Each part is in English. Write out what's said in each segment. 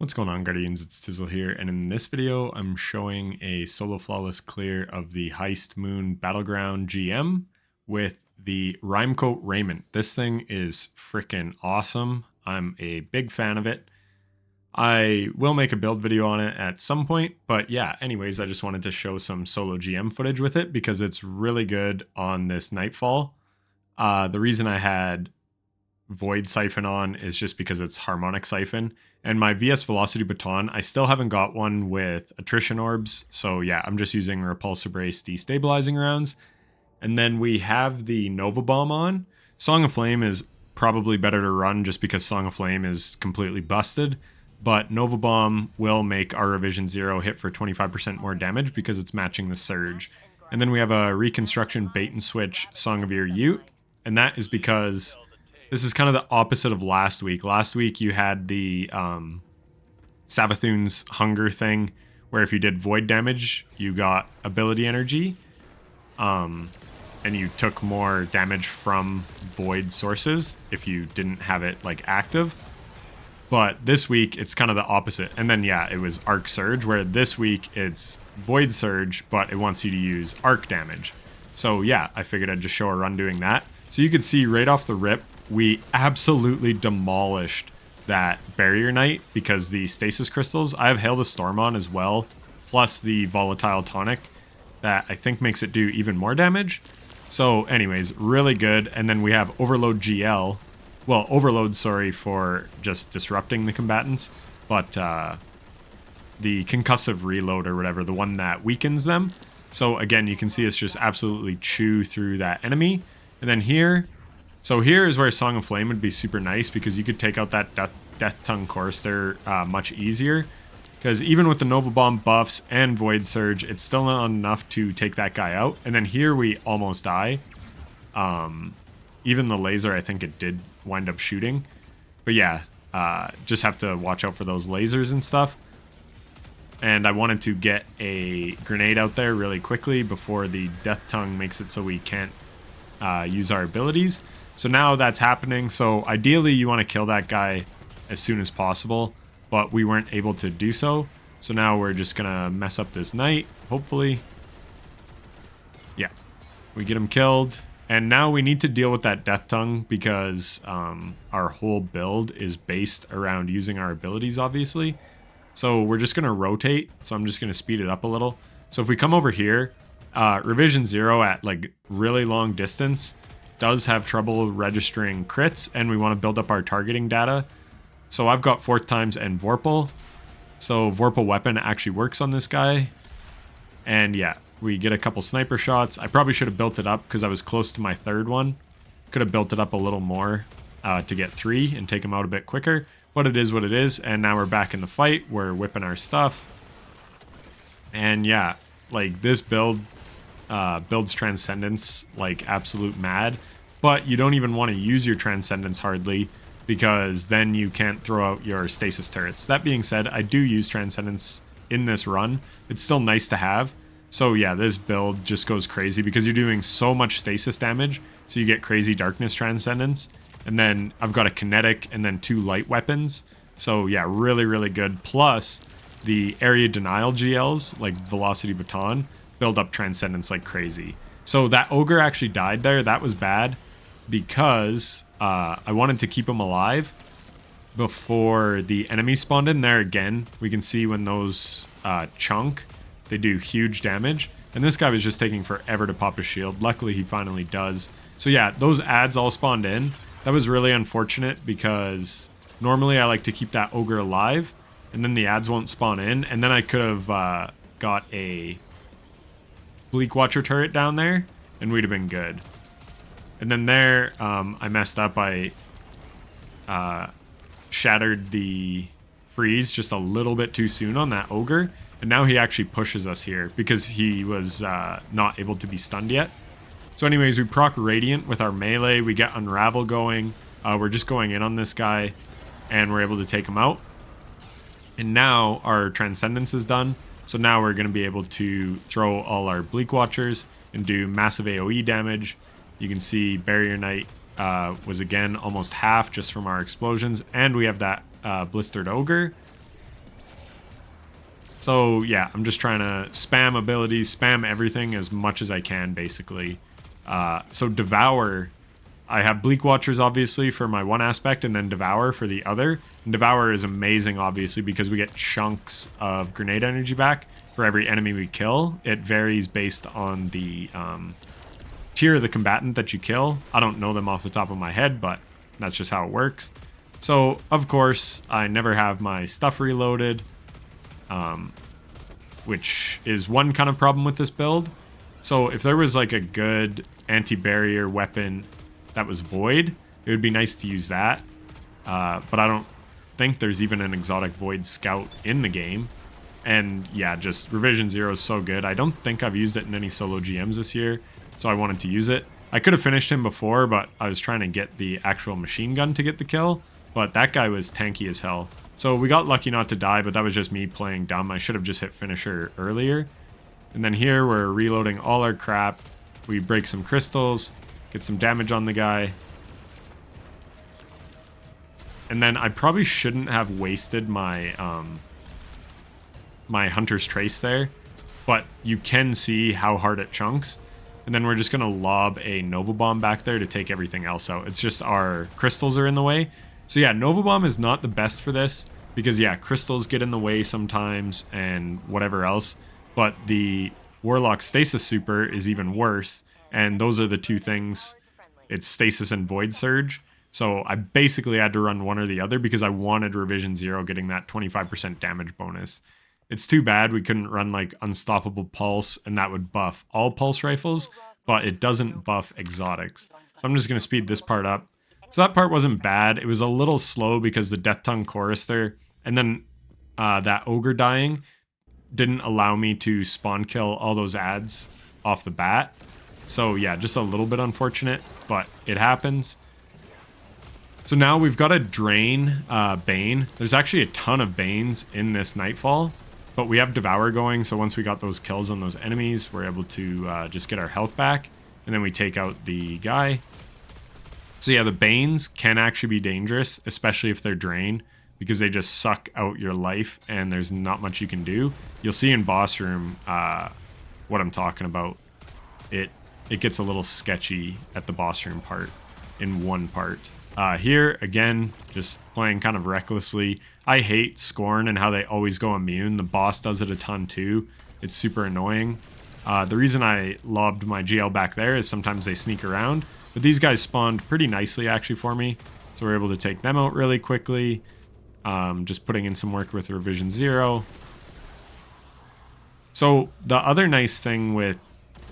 What's going on, Guardians? It's Tizzle here, and in this video I'm showing a solo flawless clear of the Heist Moon Battleground GM with the Rimecoat Raiment. This thing is freaking awesome. I'm a big fan of it. I will make a build video on it at some point, but yeah, anyways, I just wanted to show some solo GM footage with it because it's really good on this Nightfall. The reason I had Void Siphon on is just because it's Harmonic Siphon. And my VS Velocity Baton, I still haven't got one with Attrition Orbs. So yeah, I'm just using Repulsor Brace destabilizing rounds. And then we have the Nova Bomb on. Song of Flame is probably better to run just because Song of Flame is completely busted. But Nova Bomb will make our Revision 0 hit for 25% more damage because it's matching the Surge. And then we have a Reconstruction Bait and Switch Song of Your Ute. And that is because this is kind of the opposite of last week. Last week you had the Savathun's Hunger thing, where if you did void damage, you got ability energy, and you took more damage from void sources if you didn't have it like active. But this week it's kind of the opposite. And then yeah, it was Arc Surge, where this week it's Void Surge, but it wants you to use Arc damage. So yeah, I figured I'd just show a run doing that. So you could see right off the rip, we absolutely demolished that Barrier Knight because the Stasis Crystals. I have Hail the Storm on as well, plus the Volatile Tonic that I think makes it do even more damage. So anyways, really good. And then we have Overload GL. Well, Overload, sorry, for just disrupting the combatants. But the Concussive Reload or whatever, the one that weakens them. So again, you can see us just absolutely chew through that enemy. And then here... So here is where Song of Flame would be super nice because you could take out that Death Tongue Chorister much easier. Because even with the Nova Bomb buffs and Void Surge, it's still not enough to take that guy out. And then here we almost die. Even the laser, I think it did wind up shooting. But yeah, just have to watch out for those lasers and stuff. And I wanted to get a grenade out there really quickly before the Death Tongue makes it so we can't use our abilities. So now that's happening. So ideally you want to kill that guy as soon as possible, but we weren't able to do so. So now we're just gonna mess up this knight, hopefully. Yeah, we get him killed. And now we need to deal with that Death Tongue because our whole build is based around using our abilities, obviously. So we're just gonna rotate. So I'm just gonna speed it up a little. So if we come over here, Revision 0 at like really long distance does have trouble registering crits, and we want to build up our targeting data. So I've got 4th times and Vorpal. So Vorpal weapon actually works on this guy. And yeah, we get a couple sniper shots. I probably should have built it up because I was close to my 3rd one. Could have built it up a little more to get 3 and take him out a bit quicker. But it is what it is. And now we're back in the fight. We're whipping our stuff. And yeah, like this build builds Transcendence like absolute mad, but you don't even want to use your Transcendence hardly because then you can't throw out your stasis turrets. That being said, I do use Transcendence in this run. It's still nice to have. So yeah, this build just goes crazy because you're doing so much stasis damage, so you get crazy Darkness Transcendence. And then I've got a kinetic and then 2 light weapons. So yeah, really, really good. Plus the area denial GLs like Velocity Baton build up Transcendence like crazy. So that Ogre actually died there. That was bad because I wanted to keep him alive before the enemy spawned in. There again, we can see when those chunk, they do huge damage. And this guy was just taking forever to pop his shield. Luckily, he finally does. So yeah, those ads all spawned in. That was really unfortunate because normally I like to keep that Ogre alive and then the ads won't spawn in. And then I could have got a Bleak Watcher turret down there and we'd have been good. And then there I messed up. I shattered the freeze just a little bit too soon on that Ogre, and now he actually pushes us here because he was not able to be stunned yet. So anyways, we proc Radiant with our melee. We get Unravel going. We're just going in on this guy and we're able to take him out. And now our Transcendence is done. So now we're going to be able to throw all our Bleak Watchers and do massive AoE damage. You can see Barrier Knight was again almost half just from our explosions. And we have that Blistered Ogre. So yeah, I'm just trying to spam abilities, spam everything as much as I can, basically. So Devour, I have Bleak Watchers, obviously, for my one aspect, and then Devour for the other. And Devour is amazing, obviously, because we get chunks of grenade energy back for every enemy we kill. It varies based on the tier of the combatant that you kill. I don't know them off the top of my head, but that's just how it works. So, of course, I never have my stuff reloaded, which is one kind of problem with this build. So if there was like a good anti-barrier weapon that was Void, it would be nice to use that. But I don't think there's even an exotic Void Scout in the game. And yeah, just Revision Zero is so good. I don't think I've used it in any solo GMs this year, so I wanted to use it. I could have finished him before, but I was trying to get the actual machine gun to get the kill, but that guy was tanky as hell. So we got lucky not to die, but that was just me playing dumb. I should have just hit finisher earlier. And then here we're reloading all our crap. We break some crystals, get some damage on the guy. And then I probably shouldn't have wasted my my Hunter's Trace there, but you can see how hard it chunks. And then we're just going to lob a Nova Bomb back there to take everything else out. It's just our crystals are in the way. So yeah, Nova Bomb is not the best for this because yeah, crystals get in the way sometimes and whatever else. But the Warlock Stasis Super is even worse. And those are the two things. It's Stasis and Void Surge. So I basically had to run one or the other because I wanted Revision Zero getting that 25% damage bonus. It's too bad we couldn't run like Unstoppable Pulse and that would buff all pulse rifles, but it doesn't buff exotics. So I'm just going to speed this part up. So that part wasn't bad. It was a little slow because the Death Tongue Chorister and then that Ogre dying didn't allow me to spawn kill all those ads off the bat. So yeah, just a little bit unfortunate, but it happens. So now we've got to drain Bane. There's actually a ton of Banes in this Nightfall, but we have Devour going, so once we got those kills on those enemies, we're able to just get our health back, and then we take out the guy. So yeah, the Banes can actually be dangerous, especially if they're drained, because they just suck out your life, and there's not much you can do. You'll see in Boss Room what I'm talking about. It gets a little sketchy at the Boss Room part, in one part. Here, again, just playing kind of recklessly. I hate Scorn and how they always go immune. The boss does it a ton too. It's super annoying. The reason I lobbed my GL back there is sometimes they sneak around. But these guys spawned pretty nicely actually for me. So we're able to take them out really quickly. Just putting in some work with Revision Zero. So the other nice thing with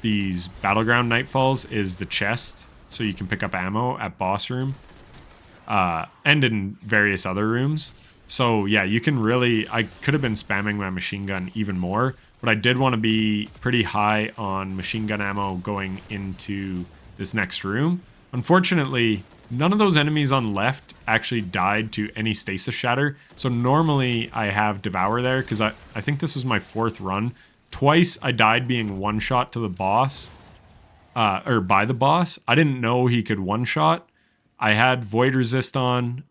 these Battleground Nightfalls is the chest. So you can pick up ammo at Boss Room. And in various other rooms. So yeah, you can really, I could have been spamming my machine gun even more, but I did want to be pretty high on machine gun ammo going into this next room. Unfortunately, none of those enemies on left actually died to any stasis shatter. So normally I have Devour there because I think this was my 4th run. Twice I died being one shot to the boss, or by the boss. I didn't know he could one shot. I had Void Resist on.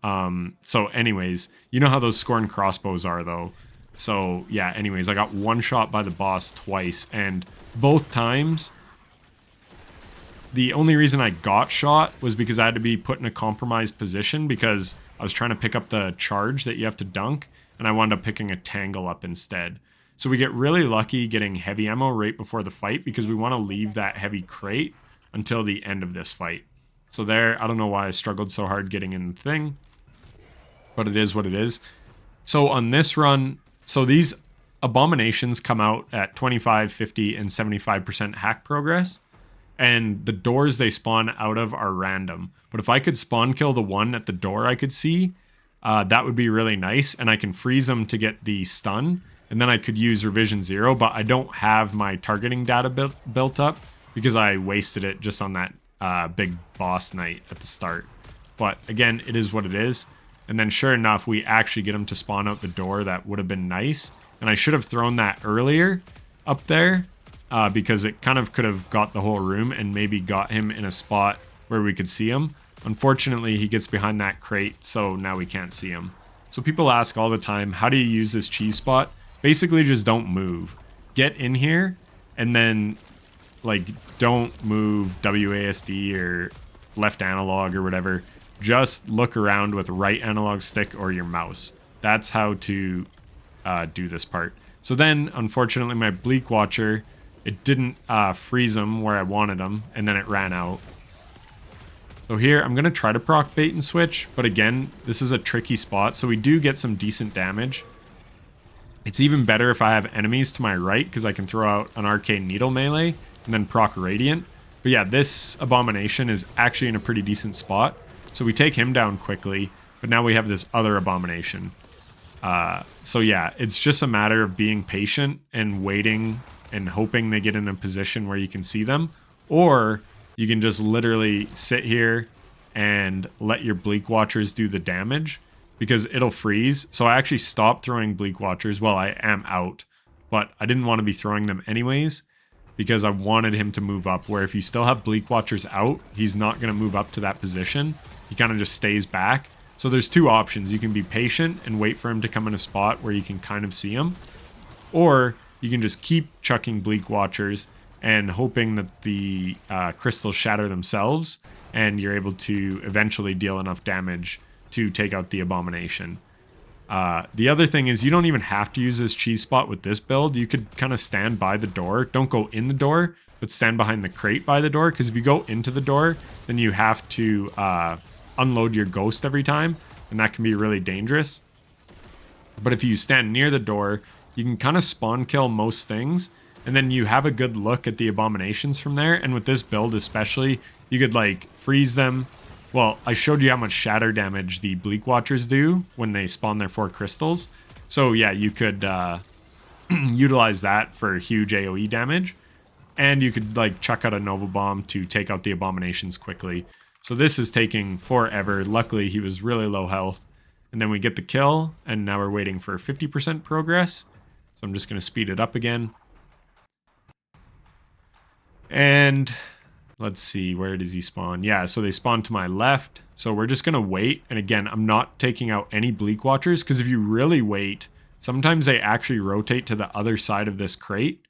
So anyways, you know how those Scorn crossbows are though. So yeah, anyways, I got one shot by the boss twice, and both times the only reason I got shot was because I had to be put in a compromised position because I was trying to pick up the charge that you have to dunk, and I wound up picking a tangle up instead. So we get really lucky getting heavy ammo right before the fight because we want to leave that heavy crate until the end of this fight. So there, I don't know why I struggled so hard getting in the thing, but it is what it is. So on this run, so these abominations come out at 25, 50, and 75% hack progress, and the doors they spawn out of are random. But if I could spawn kill the one at the door I could see, that would be really nice, and I can freeze them to get the stun, and then I could use Revision Zero, but I don't have my targeting data built up because I wasted it just on that big boss night at the start. But again, it is what it is. And then sure enough, we actually get him to spawn out the door. That would have been nice. And I should have thrown that earlier up there because it kind of could have got the whole room and maybe got him in a spot where we could see him. Unfortunately, he gets behind that crate, so now we can't see him. So people ask all the time, how do you use this cheese spot? basically just don't move. Get in here and then like don't move WASD or left analog or whatever. Just look around with right analog stick or your mouse. That's how to do this part. So then, unfortunately, my Bleak Watcher, it didn't freeze them where I wanted them, and then it ran out. So here, I'm going to try to proc bait and switch, but again, this is a tricky spot, so we do get some decent damage. It's even better if I have enemies to my right, because I can throw out an Arcane Needle melee, and then proc Radiant. But yeah, this Abomination is actually in a pretty decent spot, so we take him down quickly, but now we have this other Abomination. So yeah, it's just a matter of being patient and waiting and hoping they get in a position where you can see them, or you can just literally sit here and let your Bleak Watchers do the damage because it'll freeze. So I actually stopped throwing Bleak Watchers while I am out, but I didn't want to be throwing them anyways because I wanted him to move up, where if you still have Bleak Watchers out, he's not going to move up to that position. He kind of just stays back. So there's two options. You can be patient and wait for him to come in a spot where you can kind of see him, or you can just keep chucking Bleak Watchers and hoping that the crystals shatter themselves and you're able to eventually deal enough damage to take out the Abomination. The other thing is you don't even have to use this cheese spot with this build. You could kind of stand by the door. Don't go in the door, but stand behind the crate by the door, because if you go into the door, then you have to unload your ghost every time, and that can be really dangerous. But if you stand near the door, you can kind of spawn kill most things, and then you have a good look at the Abominations from there. And with this build especially, you could like freeze them. Well, I showed you how much shatter damage the Bleak Watchers do when they spawn their 4 crystals. So yeah, you could utilize that for huge AoE damage, and you could like chuck out a Nova Bomb to take out the Abominations quickly. So this is taking forever. Luckily, he was really low health. And then we get the kill, and now we're waiting for 50% progress. So I'm just going to speed it up again. And let's see, where does he spawn? Yeah, so they spawn to my left. So we're just going to wait. And again, I'm not taking out any Bleak Watchers, because if you really wait, sometimes they actually rotate to the other side of this crate.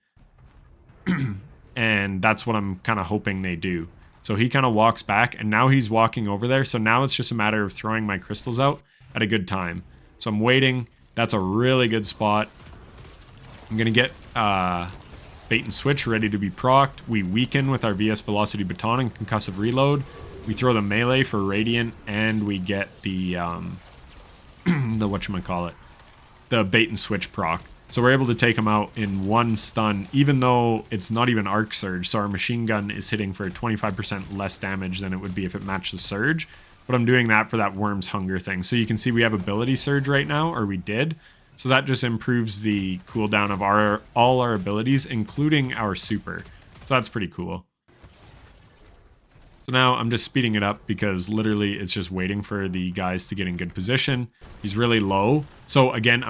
And that's what I'm kind of hoping they do. So he kind of walks back, and now he's walking over there. So now it's just a matter of throwing my crystals out at a good time. So I'm waiting. That's a really good spot. I'm going to get bait and switch ready to be procced. We weaken with our VS Velocity Baton and Concussive Reload. We throw the melee for Radiant, and we get the whatchamacallit, the bait and switch proc. So we're able to take him out in one stun, even though it's not even Arc Surge. So our machine gun is hitting for 25% less damage than it would be if it matched the Surge. But I'm doing that for that Worm's Hunger thing. So you can see we have Ability Surge right now, or we did. So that just improves the cooldown of all our abilities, including our super. So that's pretty cool. So now I'm just speeding it up because literally it's just waiting for the guys to get in good position. He's really low. So again, I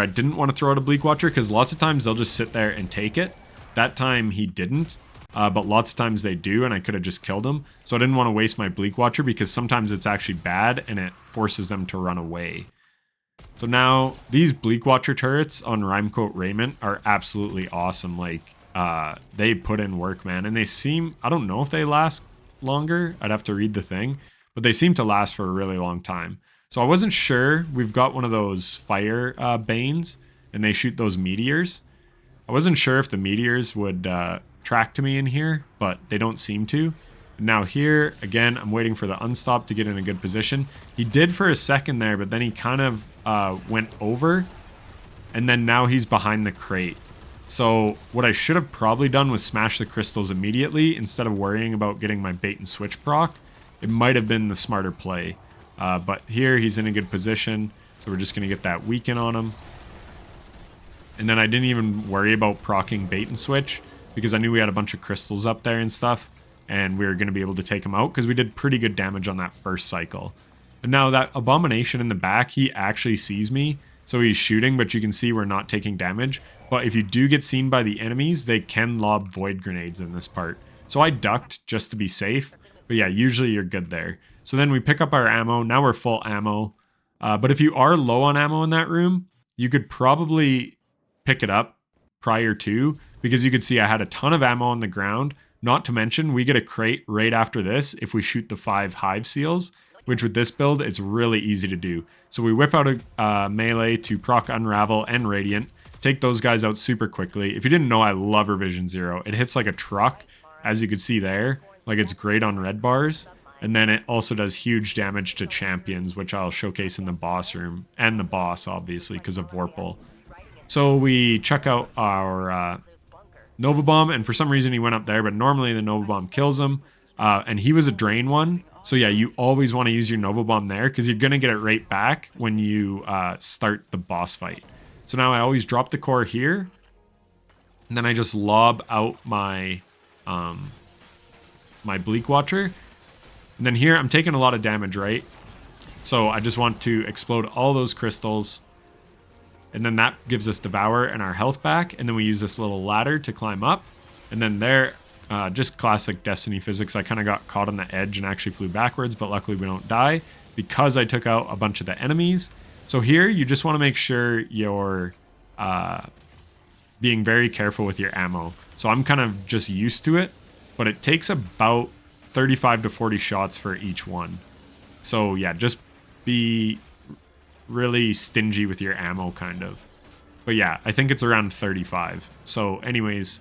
didn't want to throw out a Bleak Watcher because lots of times they'll just sit there and take it. That time he didn't, but lots of times they do, and I could have just killed him. So I didn't want to waste my Bleak Watcher because sometimes it's actually bad and it forces them to run away. So now these Bleak Watcher turrets on Rimecoat Raiment are absolutely awesome. Like they put in work, man, and they seem, I don't know if they last longer. I'd have to read the thing, but they seem to last for a really long time. So I wasn't sure. We've got one of those fire banes, and they shoot those meteors. I wasn't sure if the meteors would track to me in here, but they don't seem to. Now here, again, I'm waiting for the unstop to get in a good position. He did for a second there, but then he kind of went over, and then now he's behind the crate. So what I should have probably done was smash the crystals immediately instead of worrying about getting my bait and switch proc. It might have been the smarter play. But here he's in a good position, so we're just going to get that weaken on him. And then I didn't even worry about proccing bait and switch because I knew we had a bunch of crystals up there and stuff, and we were going to be able to take him out because we did pretty good damage on that first cycle. But now that Abomination in the back, he actually sees me, so he's shooting, but you can see we're not taking damage. But if you do get seen by the enemies, they can lob void grenades in this part. So I ducked just to be safe. But yeah, usually you're good there. So then we pick up our ammo. Now we're full ammo. But if you are low on ammo in that room, you could probably pick it up prior to, because you could see I had a ton of ammo on the ground. Not to mention, we get a crate right after this if we shoot the 5 Hive seals, which with this build, it's really easy to do. So we whip out a melee to proc Unravel and Radiant, take those guys out super quickly. If you didn't know, I love Revision 0. It hits like a truck, as you can see there. Like, it's great on red bars. And then it also does huge damage to champions, which I'll showcase in the boss room. And the boss, obviously, because of Vorpal. So we chuck out our Nova Bomb, and for some reason he went up there, but normally the Nova Bomb kills him. And he was a drain one. So yeah, you always want to use your Nova Bomb there, because you're going to get it right back when you start the boss fight. So now I always drop the core here. And then I just lob out my my Bleak Watcher. And then here I'm taking a lot of damage, right? So I just want to explode all those crystals. And then that gives us Devour and our health back. And then we use this little ladder to climb up. And then there, just classic Destiny physics. I kind of got caught on the edge and actually flew backwards, but luckily we don't die because I took out a bunch of the enemies. So here, you just want to make sure you're being very careful with your ammo. So I'm kind of just used to it, but it takes about 35 to 40 shots for each one. So yeah, just be really stingy with your ammo, kind of. But yeah, I think it's around 35. So anyways,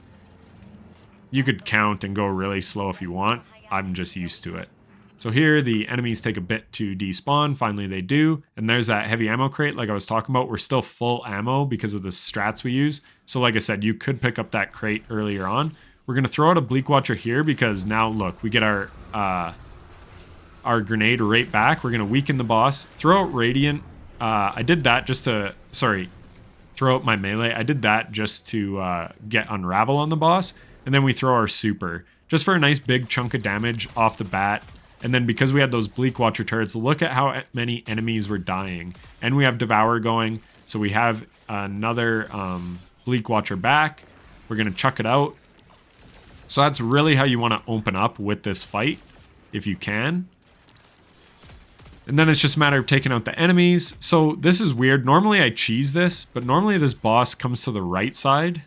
you could count and go really slow if you want. I'm just used to it. So here, the enemies take a bit to despawn. Finally, they do. And there's that heavy ammo crate like I was talking about. We're still full ammo because of the strats we use. So like I said, you could pick up that crate earlier on. We're going to throw out a Bleak Watcher here because now, look, we get our grenade right back. We're going to weaken the boss. Throw out Radiant. I did that just to... Sorry. Throw out my melee. I did that just to get Unravel on the boss. And then we throw our super. Just for a nice big chunk of damage off the bat. And then because we had those Bleak Watcher turrets, look at how many enemies were dying. And we have Devour going. So we have another Bleak Watcher back. We're going to chuck it out. So that's really how you want to open up with this fight, if you can. And then it's just a matter of taking out the enemies. So this is weird. Normally I cheese this, but normally this boss comes to the right side.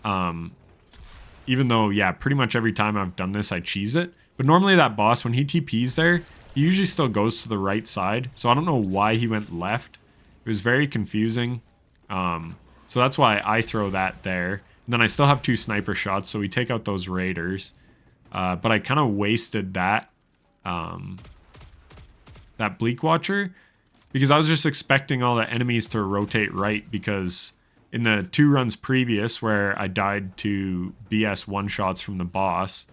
Even though, yeah, pretty much every time I've done this, I cheese it. But normally that boss, when he TPs there, he usually still goes to the right side. So I don't know why he went left. It was very confusing. So that's why I throw that there. And then I still have 2 sniper shots, so we take out those raiders. But I kind of wasted that that Bleak Watcher because I was just expecting all the enemies to rotate right, because in the 2 runs previous where I died to BS one-shots from the boss,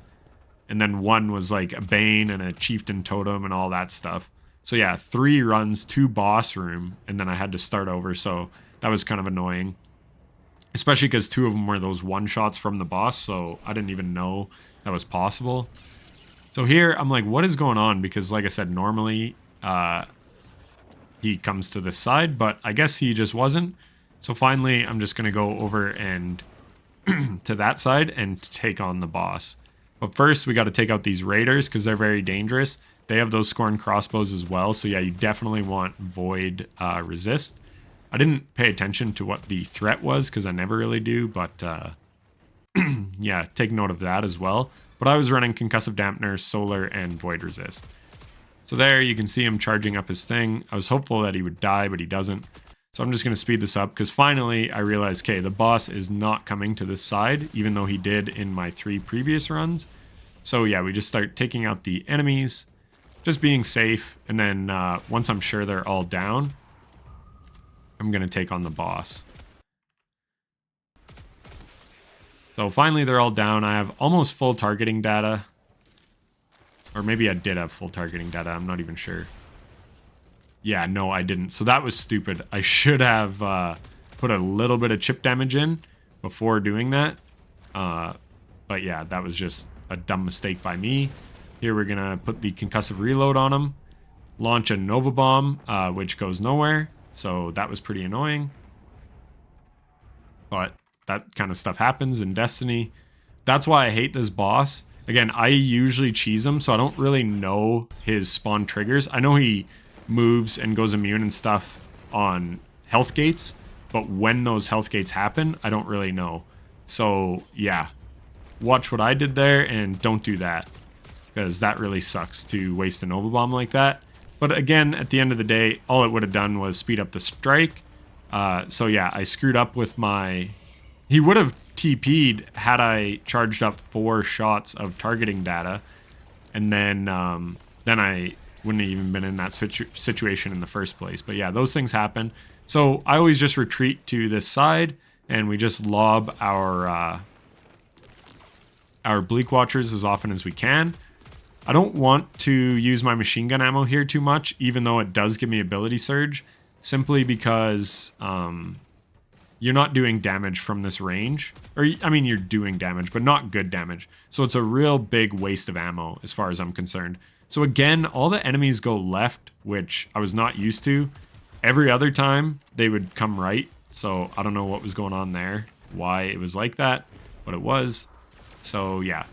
and then one was like a Bane and a Chieftain Totem and all that stuff. So yeah, 3 runs, 2 boss room, and then I had to start over, so that was kind of annoying. Especially because 2 of them were those one-shots from the boss, so I didn't even know that was possible. So here, I'm like, what is going on? Because like I said, normally he comes to this side, but I guess he just wasn't. So finally, I'm just going to go over and to that side and take on the boss. But first, we got to take out these raiders because they're very dangerous. They have those Scorn crossbows as well, so yeah, you definitely want Void resist. I didn't pay attention to what the threat was because I never really do, but yeah, take note of that as well. But I was running Concussive Dampener, Solar, and Void Resist. So there you can see him charging up his thing. I was hopeful that he would die, but he doesn't. So I'm just going to speed this up because finally I realized, okay, the boss is not coming to this side, even though he did in my 3 previous runs. So yeah, we just start taking out the enemies, just being safe. And then once I'm sure they're all down, I'm going to take on the boss. So finally they're all down. I have almost full targeting data. Or maybe I did have full targeting data. I'm not even sure. Yeah, no, I didn't. So that was stupid. I should have put a little bit of chip damage in before doing that. But yeah, that was just a dumb mistake by me. Here we're going to put the concussive reload on him. Launch a Nova Bomb, which goes nowhere. So that was pretty annoying. But that kind of stuff happens in Destiny. That's why I hate this boss. Again, I usually cheese him, so I don't really know his spawn triggers. I know he moves and goes immune and stuff on health gates, but when those health gates happen, I don't really know. So yeah, watch what I did there and don't do that, because that really sucks to waste a Nova Bomb like that. But again, at the end of the day, all it would have done was speed up the strike. So yeah, I screwed up with my... He would have TP'd had I charged up 4 shots of targeting data, and then I wouldn't have even been in that situation in the first place. But yeah, those things happen. So I always just retreat to this side, and we just lob our Bleak Watchers as often as we can. I don't want to use my machine gun ammo here too much, even though it does give me ability surge, simply because you're not doing damage from this range. Or, I mean, you're doing damage, but not good damage. So it's a real big waste of ammo as far as I'm concerned. So again, all the enemies go left, which I was not used to. Every other time, they would come right. So I don't know what was going on there, why it was like that, but it was. So yeah.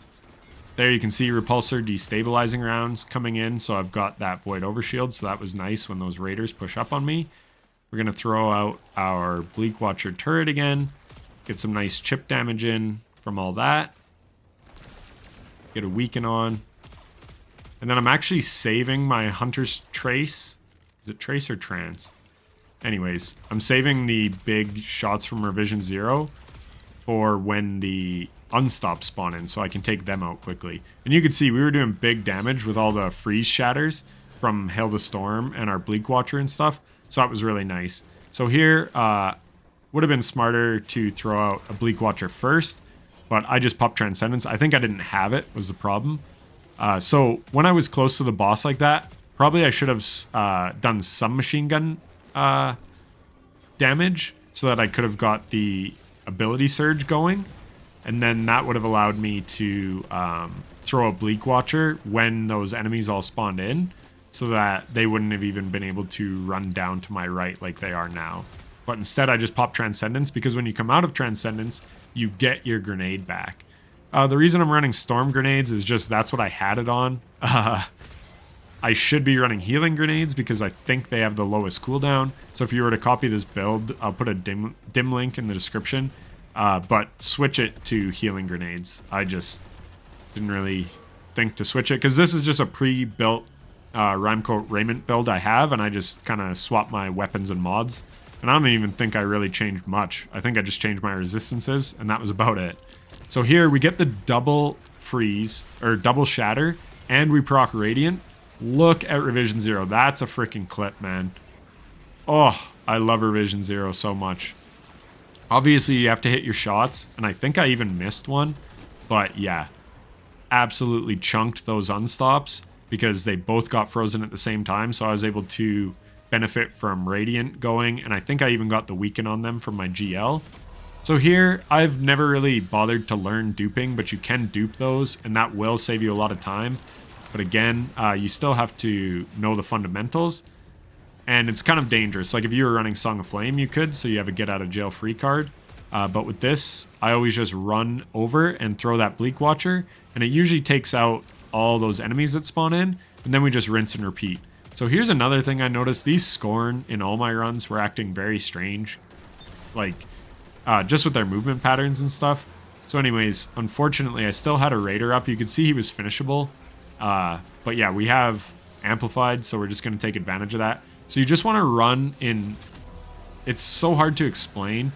There you can see repulsor destabilizing rounds coming in. So I've got that void overshield. So that was nice when those raiders push up on me. We're going to throw out our Bleak Watcher turret again. Get some nice chip damage in from all that. Get a weaken on. And then I'm actually saving my Hunter's Trace. Is it Trace or Trance? Anyways, I'm saving the big shots from Revision 0 for when the Unstop spawn in, so I can take them out quickly. And you can see we were doing big damage with all the freeze shatters from Hail the Storm and our Bleak Watcher and stuff. So that was really nice. So here, would have been smarter to throw out a Bleak Watcher first, but I just popped Transcendence. I think I didn't have it, was the problem. So when I was close to the boss like that, probably I should have done some machine gun damage so that I could have got the ability surge going. And then that would have allowed me to throw a Bleak Watcher when those enemies all spawned in, so that they wouldn't have even been able to run down to my right like they are now. But instead, I just popped Transcendence, because when you come out of Transcendence, you get your grenade back. The reason I'm running Storm Grenades is just that's what I had it on. I should be running Healing Grenades because I think they have the lowest cooldown. So if you were to copy this build, I'll put a dim link in the description. But switch it to Healing Grenades. I just didn't really think to switch it, because this is just a pre-built Rimecoat Raiment build I have, and I just kind of swap my weapons and mods. And I don't even think I really changed much. I think I just changed my resistances, and that was about it. So here we get the double freeze, or double shatter, and we proc Radiant. Look at Revision 0. That's a freaking clip, man. Oh, I love Revision 0 so much. Obviously, you have to hit your shots, and I think I even missed one. But yeah, absolutely chunked those unstops, because they both got frozen at the same time, so I was able to benefit from Radiant going, and I think I even got the weaken on them from my GL. So here, I've never really bothered to learn duping, but you can dupe those, and that will save you a lot of time. But again, you still have to know the fundamentals, and it's kind of dangerous. Like if you were running Song of Flame, you could, so you have a get out of jail free card. But with this, I always just run over and throw that Bleak Watcher, and it usually takes out all those enemies that spawn in, and then we just rinse and repeat. So here's another thing I noticed. These Scorn in all my runs were acting very strange, like just with their movement patterns and stuff. So anyways, unfortunately, I still had a Raider up. You could see he was finishable. But yeah, we have Amplified, so we're just going to take advantage of that. So you just want to run in... It's so hard to explain.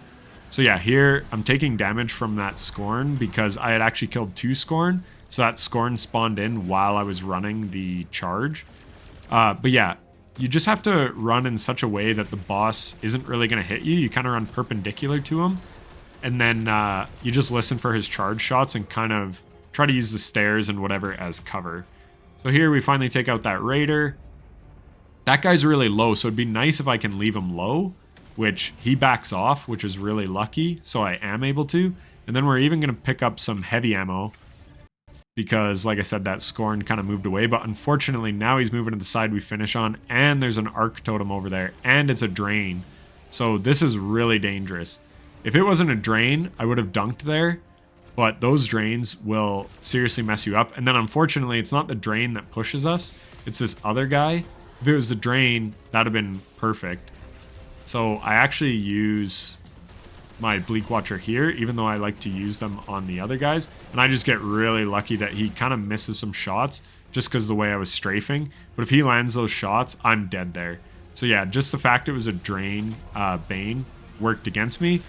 So yeah, here I'm taking damage from that Scorn because I had actually killed 2 Scorn. So that Scorn spawned in while I was running the charge. But yeah, you just have to run in such a way that the boss isn't really going to hit you. You kind of run perpendicular to him. And then you just listen for his charge shots and kind of try to use the stairs and whatever as cover. So here we finally take out that Raider. That guy's really low, so it'd be nice if I can leave him low, which he backs off, which is really lucky, so I am able to. And then we're even going to pick up some heavy ammo because, like I said, that Scorn kind of moved away. But unfortunately, now he's moving to the side we finish on, and there's an Arc Totem over there, and it's a Drain. So this is really dangerous. If it wasn't a Drain, I would have dunked there, but those Drains will seriously mess you up. And then unfortunately, it's not the Drain that pushes us, it's this other guy. If it was the Drain, that'd have been perfect. So I actually use my Bleak Watcher here, even though I like to use them on the other guys. And I just get really lucky that he kind of misses some shots just because the way I was strafing. But if he lands those shots, I'm dead there. So yeah, just the fact it was a Drain Bane worked against me.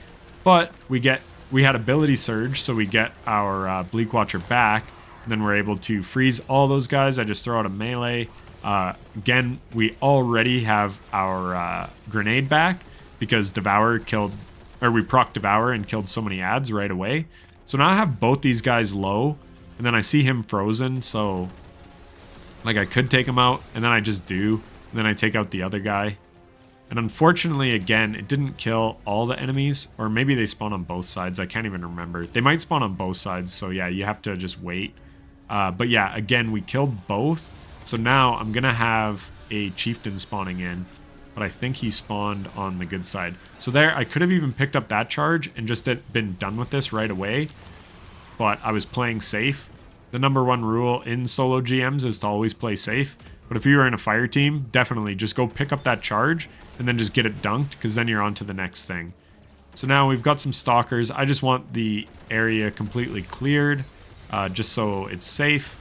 But we had Ability Surge, so we get our Bleak Watcher back. And then we're able to freeze all those guys. I just throw out a melee. Again, we already have our grenade back because Devour killed, or we proc Devour and killed so many ads right away. So now I have both these guys low, and then I see him frozen, so like I could take him out, and then I just do, and then I take out the other guy. And unfortunately, again, it didn't kill all the enemies, or maybe they spawn on both sides. I can't even remember. They might spawn on both sides, so yeah, you have to just wait. But yeah, again, we killed both. So now I'm going to have a Chieftain spawning in, but I think he spawned on the good side. So there, I could have even picked up that charge and just been done with this right away, but I was playing safe. The #1 rule in solo GMs is to always play safe. But if you are in a fire team, definitely just go pick up that charge and then just get it dunked, because then you're on to the next thing. So now we've got some stalkers. I just want the area completely cleared, just so it's safe.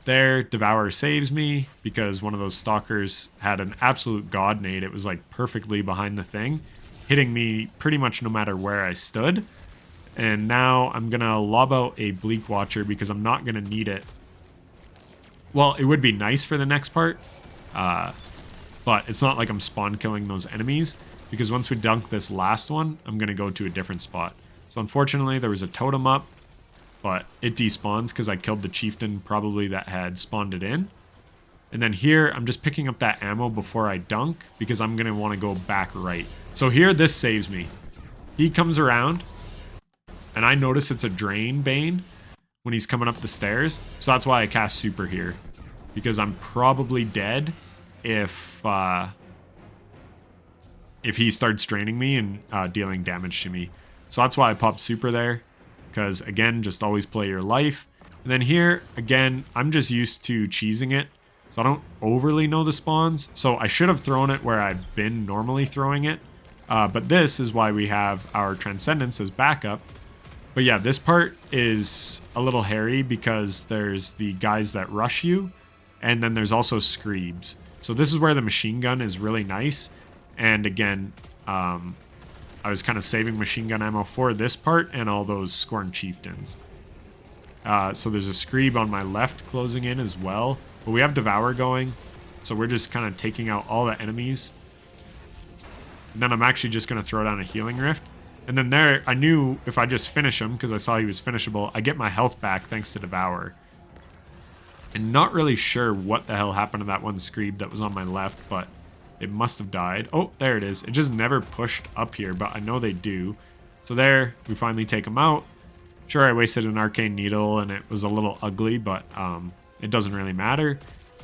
There, Devour saves me because one of those stalkers had an absolute god nade. It was like perfectly behind the thing, hitting me pretty much no matter where I stood. And now I'm going to lob out a Bleak Watcher because I'm not going to need it. Well, it would be nice for the next part, but it's not like I'm spawn killing those enemies, because once we dunk this last one, I'm going to go to a different spot. So unfortunately, there was a totem up, but it despawns because I killed the Chieftain probably that had spawned it in. And then here, I'm just picking up that ammo before I dunk because I'm going to want to go back right. So here, this saves me. He comes around, and I notice it's a Drain Bane when he's coming up the stairs. So that's why I cast Super here, because I'm probably dead if he starts draining me and dealing damage to me. So that's why I popped Super there. Because, again, just always play your life. And then here, again, I'm just used to cheesing it. So I don't overly know the spawns. So I should have thrown it where I've been normally throwing it. But this is why we have our Transcendence as backup. But yeah, this part is a little hairy because there's the guys that rush you. And then there's also Screebs. So this is where the machine gun is really nice. And again, I was kind of saving machine gun ammo for this part and all those Scorn Chieftains. So there's a Screeb on my left closing in as well. But we have Devour going, so we're just kind of taking out all the enemies. And then I'm actually just going to throw down a Healing Rift. And then there, I knew if I just finish him, because I saw he was finishable, I get my health back thanks to Devour. And not really sure what the hell happened to that one Screeb that was on my left, but it must have died. Oh, there it is. It just never pushed up here, but I know they do. So there, we finally take them out. Sure, I wasted an Arcane Needle, and it was a little ugly, but it doesn't really matter.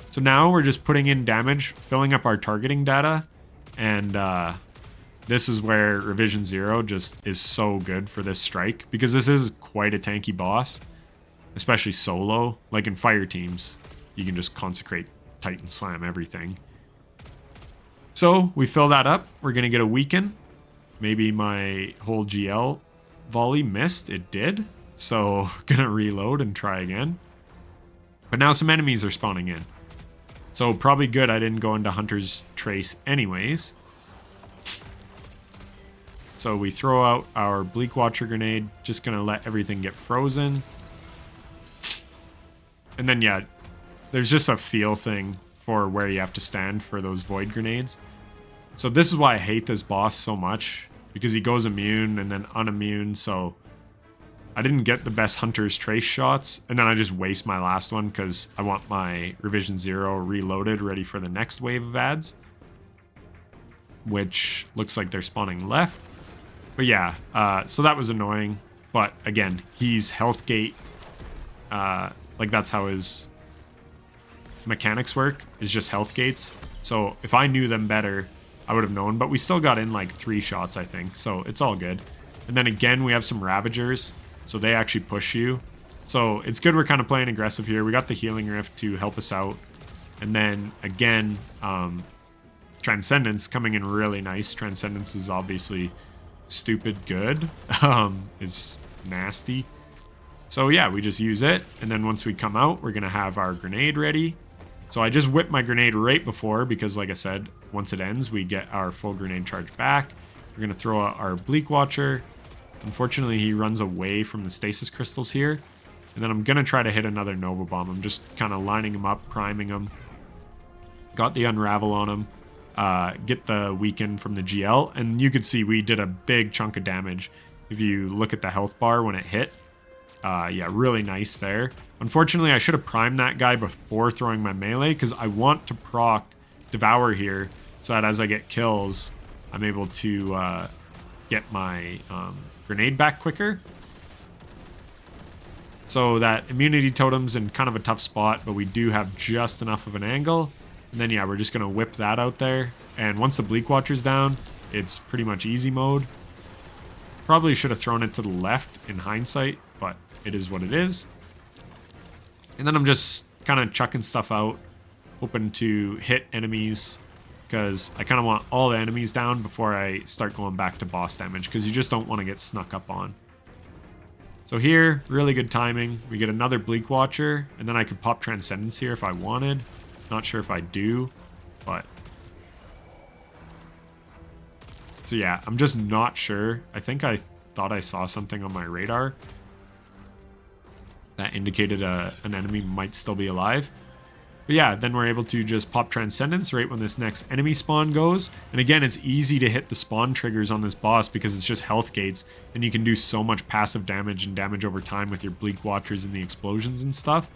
So now we're just putting in damage, filling up our targeting data, and this is where Revision 0 just is so good for this strike, because this is quite a tanky boss, especially solo. Like in fire teams, you can just consecrate Titan Slam everything. So we fill that up. We're going to get a weaken. Maybe my whole GL volley missed. It did. So going to reload and try again. But now some enemies are spawning in. So probably good I didn't go into Hunter's Trace anyways. So we throw out our Bleak Watcher grenade. Just going to let everything get frozen. And then, yeah, there's just a feel thing for where you have to stand for those void grenades. So this is why I hate this boss so much, because he goes immune and then unimmune, so I didn't get the best Hunter's Trace shots, and then I just waste my last one because I want my Revision 0 reloaded, ready for the next wave of ads, which looks like they're spawning left. But yeah, so that was annoying, but again, he's health gate, like that's how his mechanics work, is just health gates. So if I knew them better, I would have known, but we still got in like 3 shots, I think, so it's all good. And then again, we have some Ravagers, so they actually push you. So it's good we're kind of playing aggressive here. We got the Healing Rift to help us out. And then again, Transcendence coming in really nice. Transcendence is obviously stupid good. It's nasty. So yeah, we just use it. And then once we come out, we're going to have our grenade ready. So I just whipped my grenade right before because, like I said, once it ends, we get our full grenade charge back. We're going to throw out our Bleak Watcher. Unfortunately, he runs away from the stasis crystals here. And then I'm going to try to hit another Nova Bomb. I'm just kind of lining him up, priming him. Got the Unravel on him. Get the Weaken from the GL. And you could see we did a big chunk of damage. If you look at the health bar when it hit. Yeah, really nice there. Unfortunately, I should have primed that guy before throwing my melee because I want to proc Devour here so that as I get kills, I'm able to get my grenade back quicker. So that immunity totem's in kind of a tough spot, but we do have just enough of an angle. And then, yeah, we're just going to whip that out there. And once the Bleak Watcher's down, it's pretty much easy mode. Probably should have thrown it to the left in hindsight, but it is what it is. And then I'm just kind of chucking stuff out, hoping to hit enemies, because I kind of want all the enemies down before I start going back to boss damage, because you just don't want to get snuck up on. So here, really good timing. We get another Bleak Watcher, and then I could pop Transcendence here if I wanted. Not sure if I do, but... So yeah, I'm just not sure. I think I thought I saw something on my radar that indicated an enemy might still be alive. But yeah, then we're able to just pop Transcendence right when this next enemy spawn goes. And again, it's easy to hit the spawn triggers on this boss because it's just health gates. And you can do so much passive damage and damage over time with your Bleak Watchers and the explosions and stuff.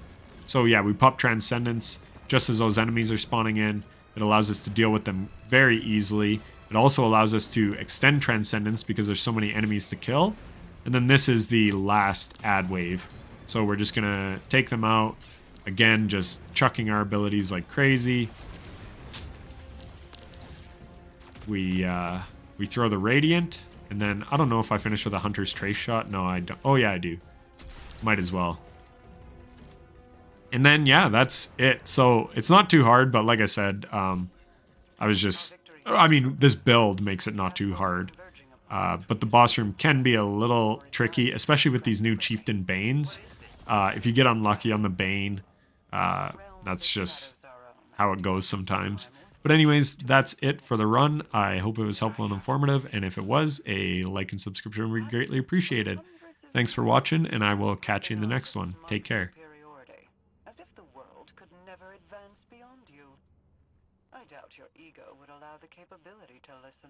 So yeah, we pop Transcendence just as those enemies are spawning in. It allows us to deal with them very easily. It also allows us to extend Transcendence because there's so many enemies to kill. And then this is the last add wave. So we're just going to take them out. Again, just chucking our abilities like crazy. We throw the Radiant. And then, I don't know if I finish with a Hunter's Trace shot. No, I don't. Oh, yeah, I do. Might as well. And then, yeah, that's it. So it's not too hard, but like I said, this build makes it not too hard. But the boss room can be a little tricky, especially with these new Chieftain Banes. If you get unlucky on the Bane, that's just how it goes sometimes. But anyways, that's it for the run. I hope it was helpful and informative, and if it was, a like and subscription would be greatly appreciated. Thanks for watching, and I will catch you in the next one. Take care. As if the world could never advance beyond you. I doubt your ego would allow the capability to listen.